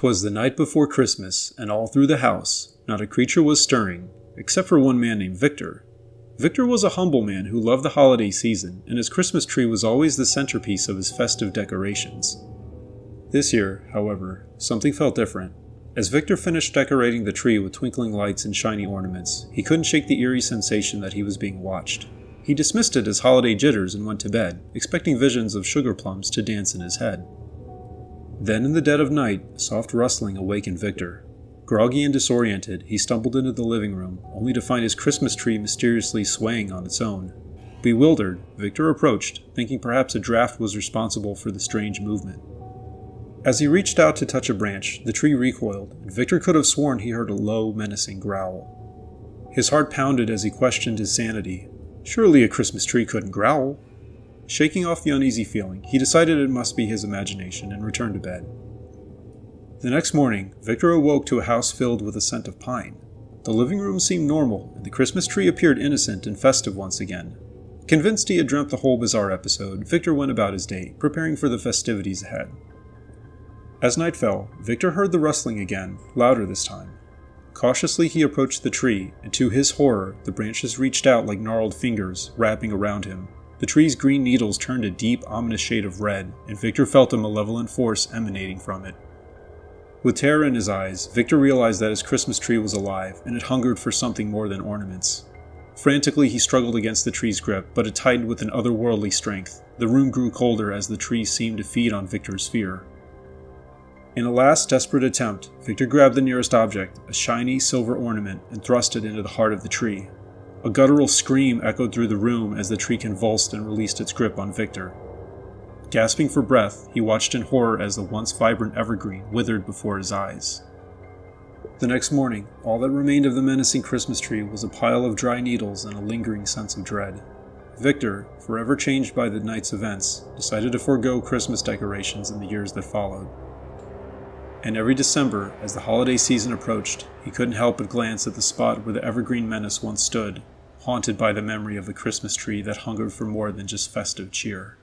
'Twas the night before Christmas, and all through the house not a creature was stirring, except for one man named Victor. Victor was a humble man who loved the holiday season, and his Christmas tree was always the centerpiece of his festive decorations. This year, however, something felt different. As Victor finished decorating the tree with twinkling lights and shiny ornaments, he couldn't shake the eerie sensation that he was being watched. He dismissed it as holiday jitters and went to bed, expecting visions of sugar plums to dance in his head. Then in the dead of night, a soft rustling awakened Victor. Groggy and disoriented, he stumbled into the living room, only to find his Christmas tree mysteriously swaying on its own. Bewildered, Victor approached, thinking perhaps a draft was responsible for the strange movement. As he reached out to touch a branch, the tree recoiled, and Victor could have sworn he heard a low, menacing growl. His heart pounded as he questioned his sanity. Surely a Christmas tree couldn't growl. Shaking off the uneasy feeling, he decided it must be his imagination and returned to bed. The next morning, Victor awoke to a house filled with a scent of pine. The living room seemed normal, and the Christmas tree appeared innocent and festive once again. Convinced he had dreamt the whole bizarre episode, Victor went about his day, preparing for the festivities ahead. As night fell, Victor heard the rustling again, louder this time. Cautiously he approached the tree, and to his horror, the branches reached out like gnarled fingers, wrapping around him. The tree's green needles turned a deep, ominous shade of red, and Victor felt a malevolent force emanating from it. With terror in his eyes, Victor realized that his Christmas tree was alive, and it hungered for something more than ornaments. Frantically, he struggled against the tree's grip, but it tightened with an otherworldly strength. The room grew colder as the tree seemed to feed on Victor's fear. In a last desperate attempt, Victor grabbed the nearest object, a shiny silver ornament, and thrust it into the heart of the tree. A guttural scream echoed through the room as the tree convulsed and released its grip on Victor. Gasping for breath, he watched in horror as the once vibrant evergreen withered before his eyes. The next morning, all that remained of the menacing Christmas tree was a pile of dry needles and a lingering sense of dread. Victor, forever changed by the night's events, decided to forego Christmas decorations in the years that followed. And every December, as the holiday season approached, he couldn't help but glance at the spot where the Evergreen Menace once stood, haunted by the memory of the Christmas tree that hungered for more than just festive cheer.